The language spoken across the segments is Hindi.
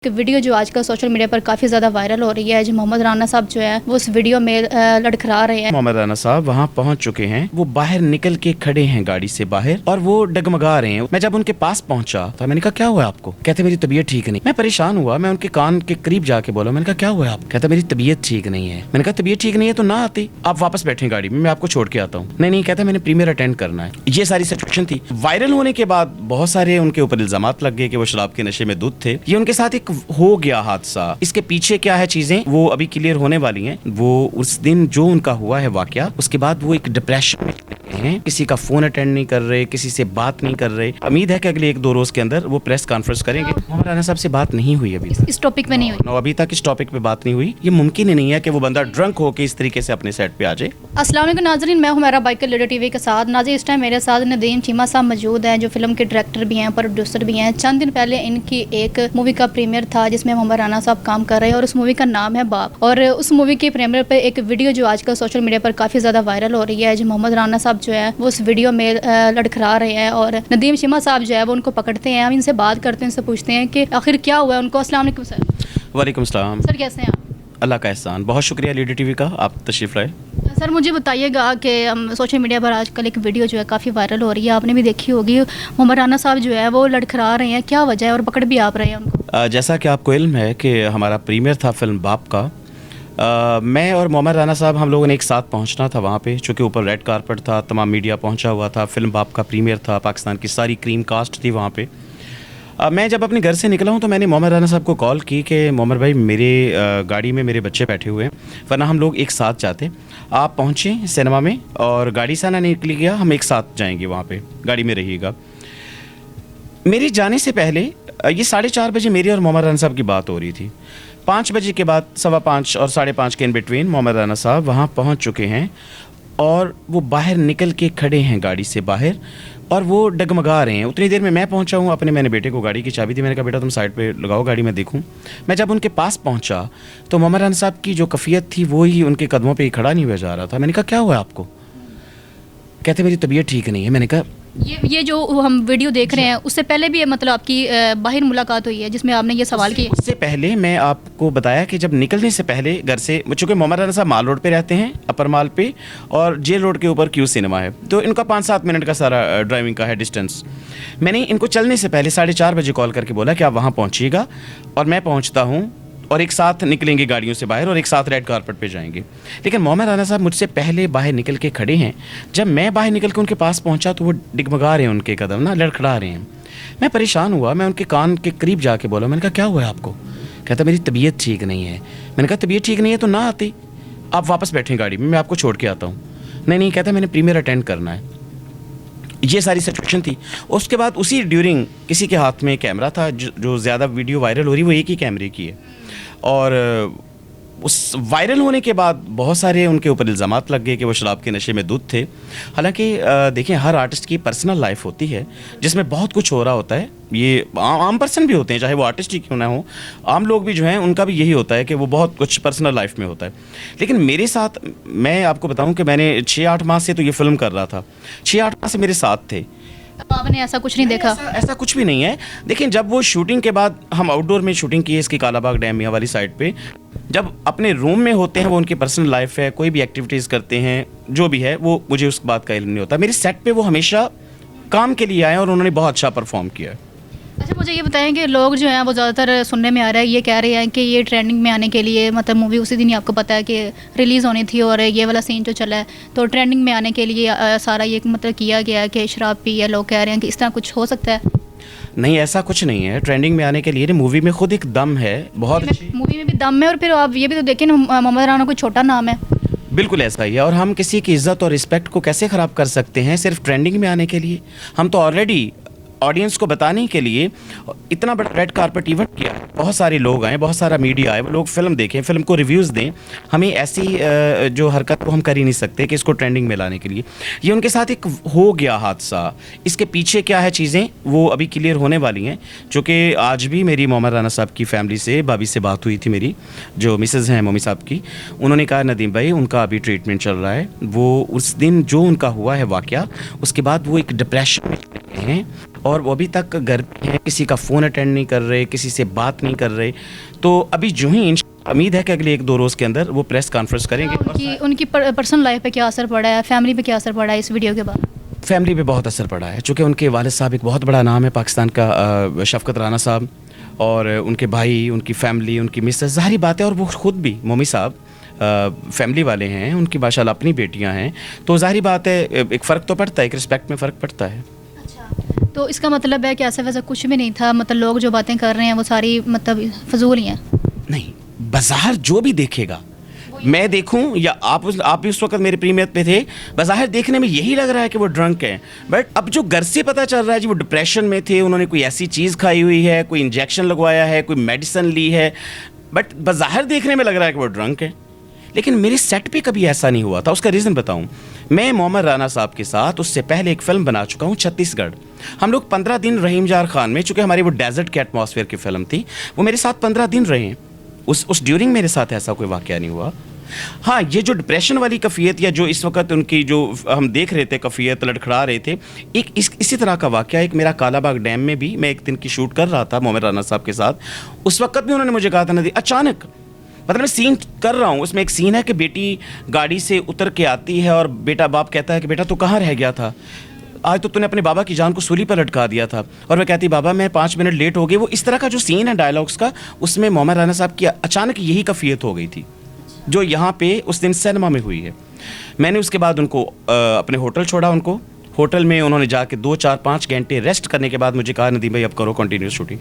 एक वीडियो जो आजकल सोशल मीडिया पर काफ़ी ज़्यादा वायरल हो रही है। जो मोहम्मद राना साहब जो है वो उस वीडियो में लड़खड़ा रहे हैं। मोहम्मद राना साहब वहाँ पहुँच चुके हैं। वो बाहर निकल के खड़े हैं गाड़ी से बाहर और वो डगमगा रहे हैं। मैं जब उनके पास पहुंचा तो मैंने कहा क्या हुआ आपको? कहते मेरी तबीयत ठीक नहीं। मैं परेशान हुआ, मैं उनके कान के करीब जाके बोला, मैंने कहा क्या हुआ आप? कहता मेरी तबीयत ठीक नहीं है। मैंने कहा तबीयत ठीक नहीं है तो ना आती, आप वापस बैठे गाड़ी में, मैं आपको छोड़ के आता हूँ। नहीं कहता मैंने प्रीमियर अटेंड करना है। ये सारी सिचुएशन थी। वायरल होने के बाद बहुत सारे उनके ऊपर इल्जामात लग गए कि वो शराब के नशे में धुत थे। ये उनके साथ एक हो गया हादसा। इसके पीछे क्या है चीजें वो अभी क्लियर होने वाली हैं। वो उस दिन जो उनका हुआ है वाकया, उसके बाद वो एक डिप्रेशन में हैं। किसी का फोन अटेंड नहीं कर रहे, किसी से बात नहीं कर रहे। उम्मीद है कि अगले 1-2 रोज के अंदर वो प्रेस कॉन्फ्रेंस करेंगे। मोहम्मद राना साहब से बात नहीं हुई अभी इस टॉपिक पे नहीं हुई। अभी तक इस टॉपिक पे बात नहीं हुई। ये मुमकिन ही नहीं है कि वो बंदा ड्रंक होकर इस तरीके से अपने सेट पे आ जाए। अस्सलाम वालेकुम नाज़रीन, मैं हूं मेरा बाइकर लीडर टीवी के साथ। नाज़रीन इस टाइम मेरे साथ नदीम चीमा साहब मौजूद हैं, जो फिल्म के डायरेक्टर भी हैं, प्रोड्यूसर भी हैं। चंद दिन पहले इनकी एक मूवी का प्रीमियर था जिसमें मोहम्मद राना साहब काम कर रहे हैं और उस मूवी का नाम है बाप। और उस मूवी के प्रीमियर पर एक वीडियो जो आजकल सोशल मीडिया पर काफ़ी ज़्यादा वायरल हो रही है। जो मोहम्मद राना साहब जो है वो उस वीडियो में लड़खड़ा रहे हैं और नदीम चीमा साहब जो है वो उनको पकड़ते हैं। हम इनसे बात करते हैं, इनसे पूछते हैं कि आखिर क्या हुआ है उनको। अस्सलाम वालेकुम सर। वालेकुम सलाम सर कैसे हैं आप? अल्लाह का एहसान, बहुत शुक्रिया लीडर टीवी का, आप तशरीफ़ लाए। सर मुझे बताइएगा कि सोशल मीडिया पर आजकल एक वीडियो जो है काफ़ी वायरल हो रही है, आपने भी देखी होगी। मोहम्मद राना साहब जो है वो लड़खड़ा रहे हैं, क्या वजह है और पकड़ भी आप रहे हैं उनको? जैसा कि आपको इल्म है कि हमारा प्रीमियर था फिल्म बाप का। मैं और मोहम्मद राना साहब हम लोगों ने एक साथ पहुंचना था वहाँ पे, चूँकि ऊपर रेड कारपेट था, तमाम मीडिया पहुंचा हुआ था। फिल्म बाप का प्रीमियर था, पाकिस्तान की सारी क्रीम कास्ट थी वहाँ पे। मैं जब अपने घर से निकला हूँ तो मैंने मोहम्मद राना साहब को कॉल की कि मोहम्मद भाई मेरे गाड़ी में मेरे बच्चे बैठे हुए हैं, वरना हम लोग एक साथ जाते। आप पहुँचे सिनेमा में और गाड़ी से ना निकली गया, हम एक साथ जाएंगे वहाँ पे, गाड़ी में रहिएगा। मेरे जाने से पहले ये 4:30 बजे मेरी और मोहम्मद राना साहब की बात हो रही थी। 5 बजे के बाद 5:15 और 5:30 के इन बिटवीन मोहम्मद राना साहब वहाँ पहुँच चुके हैं और वो बाहर निकल के खड़े हैं गाड़ी से बाहर और वो डगमगा रहे हैं। उतनी देर में मैं पहुंचा हूँ, मैंने बेटे को गाड़ी की चाबी दी। मैंने कहा बेटा तुम साइड पे लगाओ, गाड़ी में देखूँ। मैं जब उनके पास पहुंचा तो मोहम्मद राना साहब की जो कैफियत थी वो ही उनके कदमों पे ही खड़ा नहीं हुआ जा रहा था। मैंने कहा क्या हुआ आपको? कहते मेरी तबीयत ठीक नहीं है। मैंने कहा ये जो हम वीडियो देख रहे हैं उससे पहले भी मतलब आपकी बाहर मुलाकात हुई है जिसमें आपने ये सवाल किया? उससे पहले मैं आपको बताया कि जब निकलने से पहले घर से, चूँकि मोहम्मद राना साहब माल रोड पे रहते हैं, अपर माल पे, और जेल रोड के ऊपर क्यू सिनेमा है, तो इनका 5-7 मिनट का सारा ड्राइविंग का है डिस्टेंस। मैंने इनको चलने से पहले 4:30 बजे कॉल करके बोला कि आप वहाँ पहुँचिएगा और मैं पहुँचता हूँ और एक साथ निकलेंगे गाड़ियों से बाहर और एक साथ रेड कारपेट पे जाएंगे। लेकिन मोहम्मद राना साहब मुझसे पहले बाहर निकल के खड़े हैं। जब मैं बाहर निकल के उनके पास पहुंचा तो वो डिगमगा रहे हैं, उनके कदम ना लड़खड़ा रहे हैं। मैं परेशान हुआ, मैं उनके कान के करीब जाके बोला, मैंने कहा क्या हुआ आपको? कहता मेरी तबीयत ठीक नहीं है। मैंने कहा तबीयत ठीक नहीं है तो ना आती, आप वापस बैठे गाड़ी में, मैं आपको छोड़ के आता हूँ। नहीं कहता मैंने प्रीमियर अटेंड करना है। ये सारी सिचुएशन थी। उसके बाद उसी ड्यूरिंग किसी के हाथ में कैमरा था। जो ज़्यादा वीडियो वायरल हो रही वो एक ही कैमरे की है। और उस वायरल होने के बाद बहुत सारे उनके ऊपर इल्ज़ामात लग गए कि वो शराब के नशे में धुत थे। हालांकि देखें, हर आर्टिस्ट की पर्सनल लाइफ होती है जिसमें बहुत कुछ हो रहा होता है। ये आम पर्सन भी होते हैं, चाहे वो आर्टिस्ट ही क्यों ना हो। आम लोग भी जो हैं उनका भी यही होता है कि वो बहुत कुछ पर्सनल लाइफ में होता है। लेकिन मेरे साथ, मैं आपको बताऊं कि मैंने 6-8 माह से तो ये फिल्म कर रहा था, 6-8 माह से मेरे साथ थे। आपने ऐसा कुछ नहीं देखा? ऐसा कुछ भी नहीं है। देखिए, जब वो शूटिंग के बाद हम आउटडोर में शूटिंग की है इसकी कालाबाग डैम मियां वाली साइड पे, जब अपने रूम में होते हैं वो उनकी पर्सनल लाइफ है, कोई भी एक्टिविटीज़ करते हैं, जो भी है वो मुझे उस बात का इल्म नहीं होता। मेरे सेट पे वो हमेशा काम के लिए आए और उन्होंने बहुत अच्छा परफॉर्म किया है। अच्छा मुझे ये बताएं कि लोग जो हैं वो ज़्यादातर सुनने में आ रहा है, ये कह रहे हैं कि ये ट्रेंडिंग में आने के लिए, मतलब मूवी उसी दिन ही आपको पता है कि रिलीज़ होनी थी और ये वाला सीन जो चला है, तो ट्रेंडिंग में आने के लिए सारा ये मतलब किया गया है कि शराब पी है। लोग कह रहे हैं कि इस तरह कुछ हो सकता है? नहीं, ऐसा कुछ नहीं है। ट्रेंडिंग में आने के लिए मूवी में खुद एक दम है, बहुत अच्छी मूवी में भी दम है। और फिर आप ये भी तो देखें, मोहम्मद राना कोई छोटा नाम है। बिल्कुल ऐसा ही है। और हम किसी की इज्जत और रिस्पेक्ट को कैसे ख़राब कर सकते हैं सिर्फ ट्रेंडिंग में आने के लिए? हम तो ऑलरेडी ऑडियंस को बताने के लिए इतना बड़ा रेड कारपेट इवेंट किया है। बहुत सारे लोग आए, बहुत सारा मीडिया आए, वो लोग फिल्म देखें, फिल्म को रिव्यूज़ दें। हमें ऐसी जो हरकत को हम कर ही नहीं सकते कि इसको ट्रेंडिंग में लाने के लिए। ये उनके साथ एक हो गया हादसा। इसके पीछे क्या है चीज़ें वो अभी क्लियर होने वाली हैं। चूँकि आज भी मेरी मोहम्मद राना साहब की फैमिली से, भाभी से बात हुई थी, मेरी जो मिसेज़ हैं मम्मी साहब की। उन्होंने कहा नदीम भाई उनका अभी ट्रीटमेंट चल रहा है। वो उस दिन जो उनका हुआ है वाकया, उसके बाद वो एक डिप्रेशन में हैं और वो अभी तक घर पे हैं, किसी का फ़ोन अटेंड नहीं कर रहे, किसी से बात नहीं कर रहे। तो अभी जो ही उम्मीद है कि अगले 1-2 रोज़ के अंदर वो प्रेस कॉन्फ्रेंस करेंगे। उनकी पर्सनल लाइफ पे क्या असर पड़ा है, फैमिली पे क्या असर पड़ा है इस वीडियो के बाद? फैमिली पे बहुत असर पड़ा है, चूँकि उनके वालिद साहब एक बहुत बड़ा नाम है पाकिस्तान का, शफ़क़त राना साहब, और उनके भाई, उनकी फैमिली, उनकी मिसेस, ज़ाहिर बात है, और वो ख़ुद भी मोमी साहब फैमिली वाले हैं, उनकी माशाल्लाह अपनी बेटियां हैं, तो ज़ाहिर बात है एक फ़र्क तो पड़ता है, एक रिस्पेक्ट में फ़र्क पड़ता है। अच्छा, तो इसका मतलब है कि ऐसा वैसा कुछ भी नहीं था, मतलब लोग जो बातें कर रहे हैं वो सारी मतलब फजूल ही हैं? नहीं, बाज़ार जो भी देखेगा, मैं देखूं या आप भी उस वक्त मेरे प्रीमियर पे थे, बाज़ाहिर देखने में यही लग रहा है कि वो ड्रंक हैं, बट अब जो घर से पता चल रहा है जी वो डिप्रेशन में थे, उन्होंने कोई ऐसी चीज़ खाई हुई है, कोई इंजेक्शन लगवाया है, कोई मेडिसिन ली है, बट बाज़ाहिर देखने में लग रहा है कि वो ड्रंक है। लेकिन मेरे सेट पे कभी ऐसा नहीं हुआ था। उसका रीज़न बताऊं, मैं मोहम्मद राना साहब के साथ उससे पहले एक फ़िल्म बना चुका हूं छत्तीसगढ़। हम लोग 15 दिन रहीम जार खान में, चूँकि हमारी वो डेजर्ट के एटमॉस्फेयर की फ़िल्म थी, वो मेरे साथ 15 दिन रहे हैं। उस ड्यूरिंग मेरे साथ ऐसा कोई वाक़या नहीं हुआ। हाँ, ये जो डिप्रेशन वाली कफ़ियत या जो इस वक्त उनकी जो हम देख रहे थे कफ़ियत लड़खड़ा रहे थे, एक इसी तरह का वाक़या एक मेरा कालाबाग डैम में भी, मैं एक दिन की शूट कर रहा था मोहम्मद राना साहब के साथ। उस वक्त भी उन्होंने मुझे कहा था, नदी अचानक, मतलब मैं सीन कर रहा हूँ, उसमें एक सीन है कि बेटी गाड़ी से उतर के आती है और बेटा बाप कहता है कि बेटा तू कहाँ रह गया था, आज तो तूने अपने बाबा की जान को सूली पर लटका दिया था। और मैं कहती बाबा मैं 5 मिनट लेट हो गई। वो इस तरह का जो सीन है डायलॉग्स का, उसमें मोहम्मद राना साहब की अचानक यही कफ़ियत हो गई थी जो यहाँ पे उस दिन सिनेमा में हुई है। मैंने उसके बाद उनको अपने होटल छोड़ा, उनको होटल में उन्होंने जाके 2-4-5 घंटे रेस्ट करने के बाद मुझे कहा नदीम भाई अब करो कंटिन्यूस शूटिंग।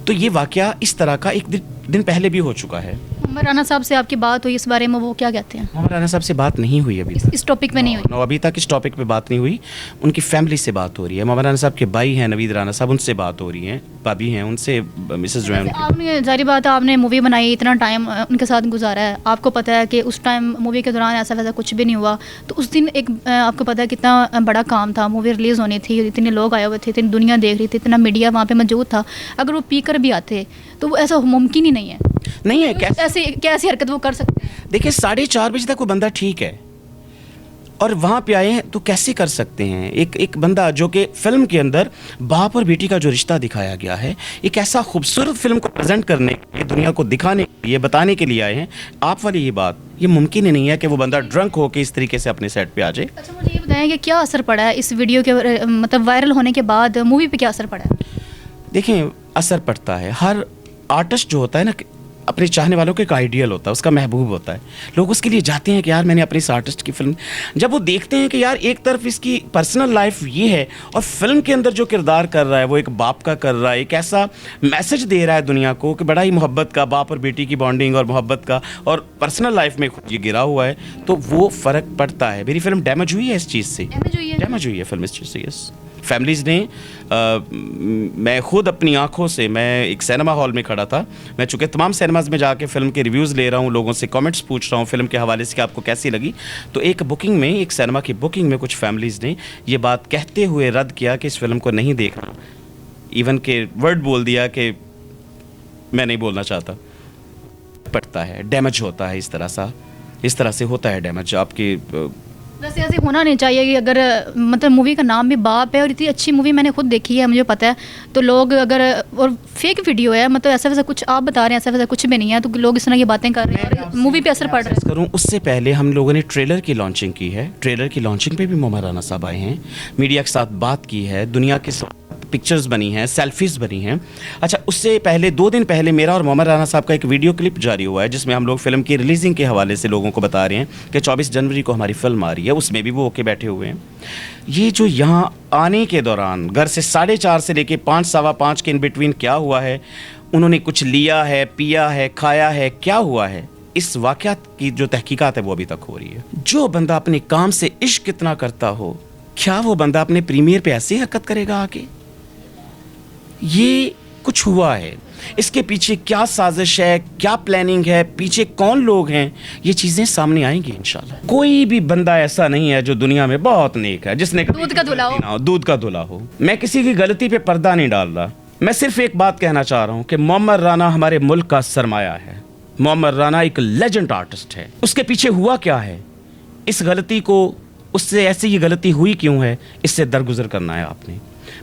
तो ये वाक़या इस तरह का एक दिन पहले भी हो चुका है। मोहम्मद राना साहब से आपकी बात हुई इस बारे में, वो क्या कहते हैं? मोहम्मद राना साहब से बात नहीं हुई अभी तक, इस टॉपिक पे नहीं हुई? अभी तक इस टॉपिक पे बात नहीं हुई। उनकी फैमिली से बात हो रही है। मोहम्मद राना साहब के भाई हैं नवीद राना साहब, उनसे बात हो रही है, भाभी हैं, उनसे मिसेस जो है। आपने जारी बात है, आपने मूवी बनाई, इतना टाइम उनके साथ गुजारा है, आपको पता है कि उस टाइम मूवी के दौरान ऐसा वैसा कुछ भी नहीं हुआ। तो उस दिन एक आपको पता है कितना बड़ा काम था, मूवी रिलीज़ होनी थी, इतने लोग आए हुए थे, इतनी दुनिया देख रही थी, इतना मीडिया वहाँ पे मौजूद था। अगर वो पी कर भी आते तो वो ऐसा मुमकिन ही नहीं है। नहीं है, कैसी हरकत वो कर सकते हैं? देखिए 4:30 बजे तक वो बंदा ठीक है और वहाँ पे आए हैं तो कैसे कर सकते हैं? एक बंदा जो कि फिल्म के अंदर बाप और बेटी का जो रिश्ता दिखाया गया है, एक ऐसा खूबसूरत फिल्म को प्रेजेंट करने के लिए, दुनिया को दिखाने के लिए, बताने के लिए आए हैं। आप वाली ये बात, ये मुमकिन ही नहीं है कि वो बंदा ड्रंक होकर इस तरीके से अपने सेट पे आ जाए। अच्छा, मुझे ये बताएं कि क्या असर पड़ा है इस वीडियो के, मतलब वायरल होने के बाद मूवी पे क्या असर पड़ा है? देखें, असर पड़ता है। हर आर्टिस्ट जो होता है ना, अपने चाहने वालों का एक आइडियल होता है, उसका महबूब होता है। लोग उसके लिए जाते हैं कि यार मैंने अपने इस आर्टिस्ट की फिल्म, जब वो देखते हैं कि यार एक तरफ इसकी पर्सनल लाइफ ये है और फिल्म के अंदर जो किरदार कर रहा है वो एक बाप का कर रहा है, एक ऐसा मैसेज दे रहा है दुनिया को कि बड़ा ही मोहब्बत का, बाप और बेटी की बॉन्डिंग और मोहब्बत का, और पर्सनल लाइफ में खुद ये गिरा हुआ है, तो वो फ़र्क पड़ता है। मेरी फिल्म डैमेज हुई है इस चीज़ से, डैमेज हुई है फिल्म इस चीज़ से। यस, फैमिलीज़ ने, मैं खुद अपनी आंखों से, मैं एक सिनेमा हॉल में खड़ा था, मैं चूँकि तमाम सिनेमाज़ में जाके फ़िल्म के रिव्यूज़ ले रहा हूँ, लोगों से कमेंट्स पूछ रहा हूँ फ़िल्म के हवाले से कि आपको कैसी लगी, तो एक बुकिंग में, एक सिनेमा की बुकिंग में कुछ फैमिलीज़ ने ये बात कहते हुए रद्द किया कि इस फिल्म को नहीं देखना, इवन के वर्ड बोल दिया कि मैं नहीं बोलना चाहता। पड़ता है, डैमेज होता है, इस तरह से होता है डैमेज आपके। वैसे ऐसे होना नहीं चाहिए कि अगर मतलब मूवी का नाम भी बाप है और इतनी अच्छी मूवी मैंने खुद देखी है, मुझे पता है, तो लोग अगर, और फेक वीडियो है, मतलब ऐसा वैसा कुछ आप बता रहे हैं, ऐसा वैसा कुछ भी नहीं है, तो लोग इस तरह की बातें कर रहे हैं और मूवी पे असर पड़ रहा है। करूँ उससे पहले हम लोगों ने ट्रेलर की लॉन्चिंग की है, ट्रेलर की लॉन्चिंग पे भी मोहम्मद राना साहब आए हैं, मीडिया के साथ बात की है, दुनिया के पिक्चर्स बनी हैं, सेल्फीज़ बनी हैं। अच्छा, उससे पहले 2 दिन पहले मेरा और मोहम्मद राना साहब का एक वीडियो क्लिप जारी हुआ है जिसमें हम लोग फिल्म की रिलीजिंग के हवाले से लोगों को बता रहे हैं कि 24 जनवरी को हमारी फिल्म आ रही है, उसमें भी वो होके बैठे हुए हैं। ये जो यहाँ आने के दौरान घर से 4:30 से लेके 5, 5:15 के इन बिटवीन क्या हुआ है, उन्होंने कुछ लिया है, पिया है, खाया है, क्या हुआ है, इस वाक़यात की जो तहकीकात है वो अभी तक हो रही है। जो बंदा अपने काम से इश्क कितना करता हो, क्या वो बंदा अपने प्रीमियर पे ऐसी हरकत करेगा आके? ये कुछ हुआ है, इसके पीछे क्या साजिश है, क्या प्लानिंग है, पीछे कौन लोग हैं, ये चीज़ें सामने आएंगी इंशाल्लाह। कोई भी बंदा ऐसा नहीं है जो दुनिया में बहुत नेक है, जिसने दूध का धुला हो। मैं किसी की गलती पे पर्दा नहीं डाल रहा, मैं सिर्फ एक बात कहना चाह रहा हूँ कि मोहम्मद राना हमारे मुल्क का सरमाया है। मोहम्मद राना एक लेजेंड आर्टिस्ट है। उसके पीछे हुआ क्या है, इस गलती को, उससे ऐसी ये गलती हुई क्यों है, इससे दरगुजर करना है आपने।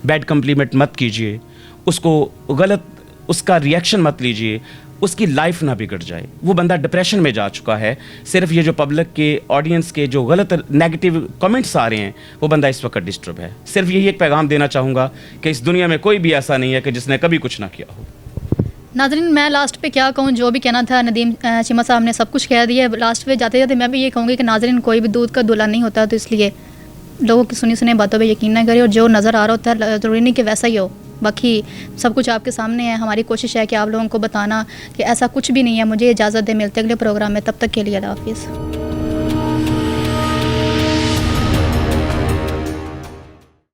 बैड कम्प्लीमेंट मत कीजिए, उसको गलत उसका रिएक्शन मत लीजिए, उसकी लाइफ ना बिगड़ जाए। वो बंदा डिप्रेशन में जा चुका है, सिर्फ ये जो पब्लिक के ऑडियंस के जो गलत नेगेटिव कमेंट्स आ रहे हैं वो बंदा इस वक्त डिस्टर्ब है। सिर्फ यही एक पैगाम देना चाहूँगा कि इस दुनिया में कोई भी ऐसा नहीं है कि जिसने कभी कुछ ना किया हो। नाज़रीन, मैं लास्ट पे क्या कहूँ, जो भी कहना था नदीम चीमा साहब ने सब कुछ कह दिया। लास्ट पे जाते जाते मैं भी ये कहूँगी कि नाज़रीन, कोई भी दूध का दूल्हा नहीं होता, तो इसलिए लोगों की सुनी सुनी बातों पे यकीन ना करें, और जो नज़र आ रहा होता है ज़रूरी नहीं कि वैसा ही हो। बाकी सब कुछ आपके सामने है। हमारी कोशिश है कि आप लोगों को बताना कि ऐसा कुछ भी नहीं है। मुझे इजाज़त दे, मिलते अगले प्रोग्राम में, तब तक के लिए अल्लाह हाफ़िज़।